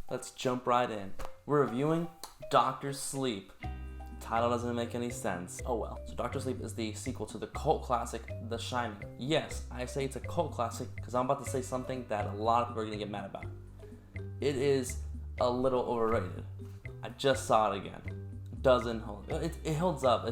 let's jump right in. We're reviewing Doctor Sleep. Title doesn't make any sense. Oh well. So Doctor Sleep is the sequel to the cult classic The Shining. Yes, I say it's a cult classic because I'm about to say something that a lot of people are gonna get mad about. It is a little overrated. I just saw it again. Doesn't hold. It holds up.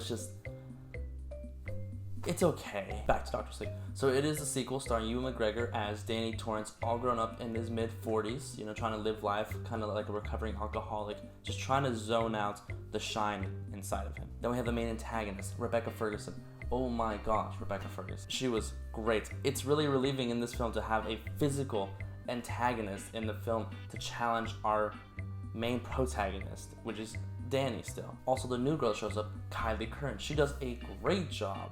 It's okay. Back to Doctor Sleep. So it is a sequel starring Ewan McGregor as Danny Torrance, all grown up in his mid-40s, trying to live life, kind of like a recovering alcoholic, just trying to zone out the shine inside of him. Then we have the main antagonist, Rebecca Ferguson. Oh my gosh, Rebecca Ferguson. She was great. It's really relieving in this film to have a physical antagonist in the film to challenge our main protagonist, which is Danny still. Also, the new girl shows up, Kylie Curran. She does a great job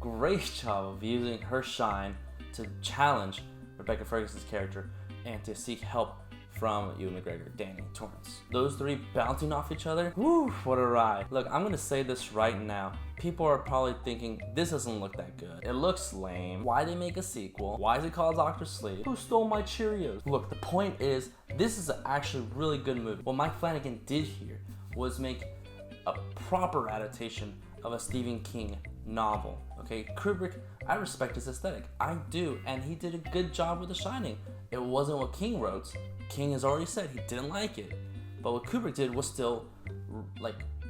of using her shine to challenge Rebecca Ferguson's character and to seek help from Ewan McGregor, Danny Torrance. Those three bouncing off each other, whew, what a ride. Look, I'm gonna say this right now. People are probably thinking, this doesn't look that good. It looks lame. Why did they make a sequel? Why is it called Doctor Sleep? Who stole my Cheerios? Look, the point is, this is actually a really good movie. What Mike Flanagan did here was make a proper adaptation of a Stephen King novel. Okay, Kubrick, I respect his aesthetic. I do, and he did a good job with The Shining. It wasn't what King wrote. King has already said he didn't like it. But what Kubrick did was still,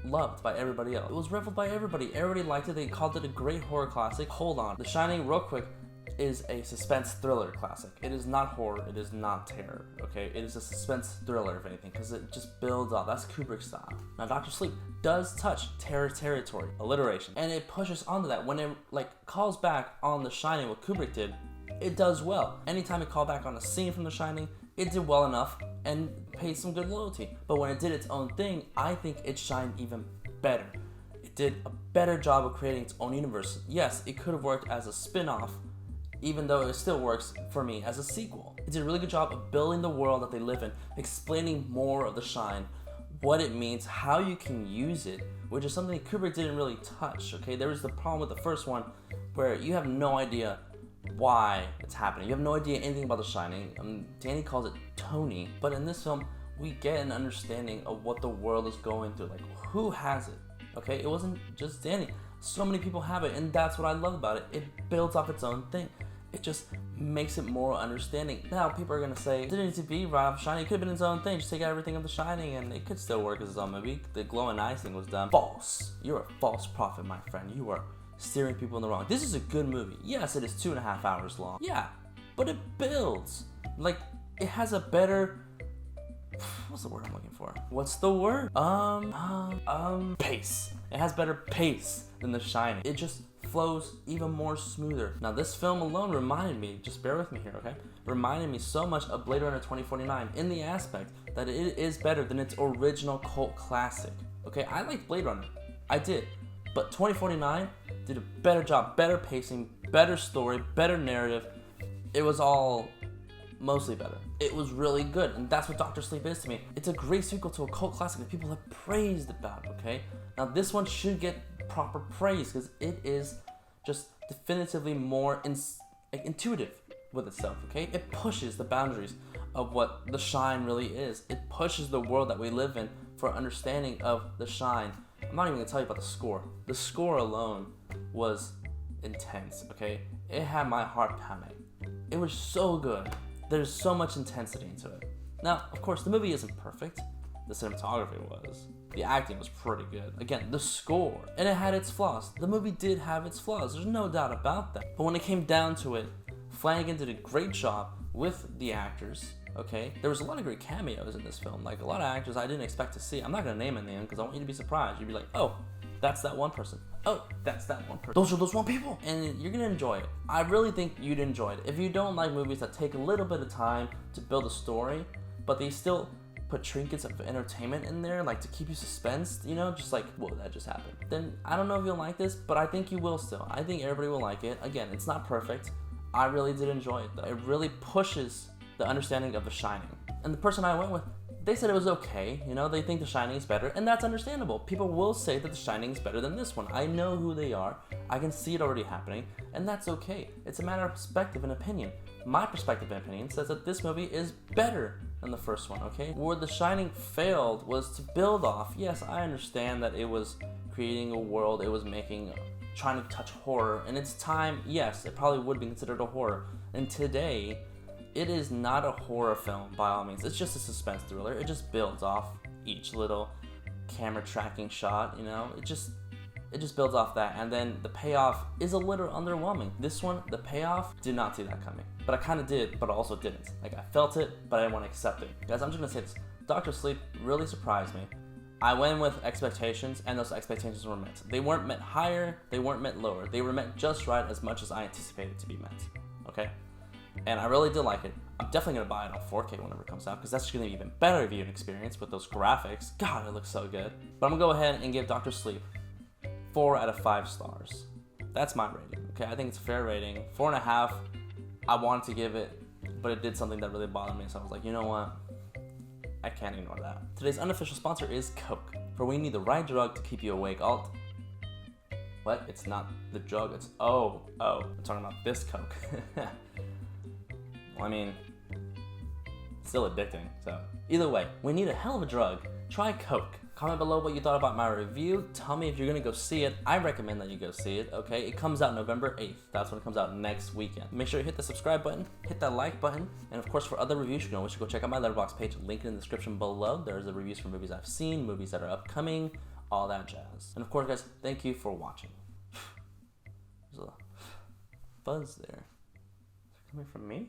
loved by everybody else. It was reveled by everybody. Everybody liked it. They called it a great horror classic. Hold on. The Shining, real quick, is a suspense thriller classic. It is not horror. It is not terror. Okay, it is a suspense thriller, if anything, because it just builds up. That's Kubrick style. Now, Doctor Sleep does touch terror territory, alliteration, and it pushes onto that. When it calls back on The Shining, what Kubrick did, it does well. Anytime it called back on a scene from The Shining, it did well enough and paid some good loyalty. But when it did its own thing, I think it shined even better. It did a better job of creating its own universe. Yes, it could have worked as a spin-off, even though it still works for me as a sequel. It did a really good job of building the world that they live in, explaining more of the shine, what it means, how you can use it, which is something Kubrick didn't really touch, okay? There was the problem with the first one where you have no idea why it's happening. You have no idea anything about The Shining. Danny calls it Tony, but in this film, we get an understanding of what the world is going through, who has it, okay? It wasn't just Danny. So many people have it, and that's what I love about it. It builds off its own thing. It just makes it more understanding. Now, people are gonna say, it didn't need to be right off Shining. It could have been its own thing. Just take out everything of The Shining, and it could still work as its own movie. The glowing eyes thing was done. False. You're a false prophet, my friend. You are steering people in the wrong. This is a good movie. Yes, it is 2.5 hours long. Yeah, but it builds. It has a better... What's the word I'm looking for? What's the word? Pace. It has better pace than The Shining. It just flows even more smoother. Now, this film alone reminded me, just bear with me here, okay? Reminded me so much of Blade Runner 2049 in the aspect that it is better than its original cult classic. Okay, I liked Blade Runner. I did. But 2049 did a better job, better pacing, better story, better narrative. It was all mostly better. It was really good, and that's what Doctor Sleep is to me. It's a great sequel to a cult classic that people have praised about, okay? Now, this one should get proper praise because it is just definitively more intuitive with itself, okay? It pushes the boundaries of what The Shine really is. It pushes the world that we live in for understanding of The Shine. I'm not even gonna tell you about the score. The score alone was intense, okay? It had my heart pounding. It was so good. There's so much intensity into it. Now, of course, the movie isn't perfect. The cinematography was. The acting was pretty good. Again, the score. And it had its flaws. The movie did have its flaws. There's no doubt about that. But when it came down to it, Flanagan did a great job with the actors, okay? There was a lot of great cameos in this film. A lot of actors I didn't expect to see. I'm not gonna name any of them because I want you to be surprised. You'd be like, oh, that's that one person. Oh, that's that one person. Those are those one people. And you're gonna enjoy it. I really think you'd enjoy it. If you don't like movies that take a little bit of time to build a story, but they still put trinkets of entertainment in there, to keep you suspensed, just whoa, that just happened. Then I don't know if you'll like this, but I think you will still. I think everybody will like it. Again, it's not perfect. I really did enjoy it though. It really pushes the understanding of The Shining. And the person I went with, they said it was okay. They think The Shining is better, and that's understandable. People will say that The Shining is better than this one. I know who they are. I can see it already happening, and that's okay. It's a matter of perspective and opinion. My perspective and opinion says that this movie is better than the first one, okay? Where The Shining failed was to build off. Yes, I understand that it was creating a world, it was trying to touch horror. In its time, yes, it probably would be considered a horror. And today, it is not a horror film by all means. It's just a suspense thriller. It just builds off each little camera tracking shot, you know? It just builds off that, and then the payoff is a little underwhelming. This one, the payoff, did not see that coming. But I kind of did, but I also didn't. Like, I felt it, but I didn't want to accept it. Guys, I'm just gonna say this. Dr. Sleep really surprised me. I went with expectations, and those expectations were met. They weren't met higher, they weren't met lower. They were met just right, as much as I anticipated to be met, okay? And I really did like it. I'm definitely gonna buy it on 4K whenever it comes out, because that's gonna be even better viewing experience with those graphics. God, it looks so good. But I'm gonna go ahead and give Dr. Sleep 4 out of 5 stars. That's my rating, okay? I think it's a fair rating. 4.5, I wanted to give it, but it did something that really bothered me, so I was like, you know what? I can't ignore that. Today's unofficial sponsor is Coke. For when you need the right drug to keep you awake What? It's not the drug, it's I'm talking about this Coke. Well, I mean, it's still addicting, so. Either way, when you need a hell of a drug, try Coke. Comment below what you thought about my review. Tell me if you're gonna go see it. I recommend that you go see it, okay? It comes out November 8th. That's when it comes out next weekend. Make sure you hit the subscribe button, hit that like button, and of course for other reviews, you can always go check out my Letterboxd page, link in the description below. There's the reviews for movies I've seen, movies that are upcoming, all that jazz. And of course, guys, thank you for watching. There's a buzz there. Is it coming from me?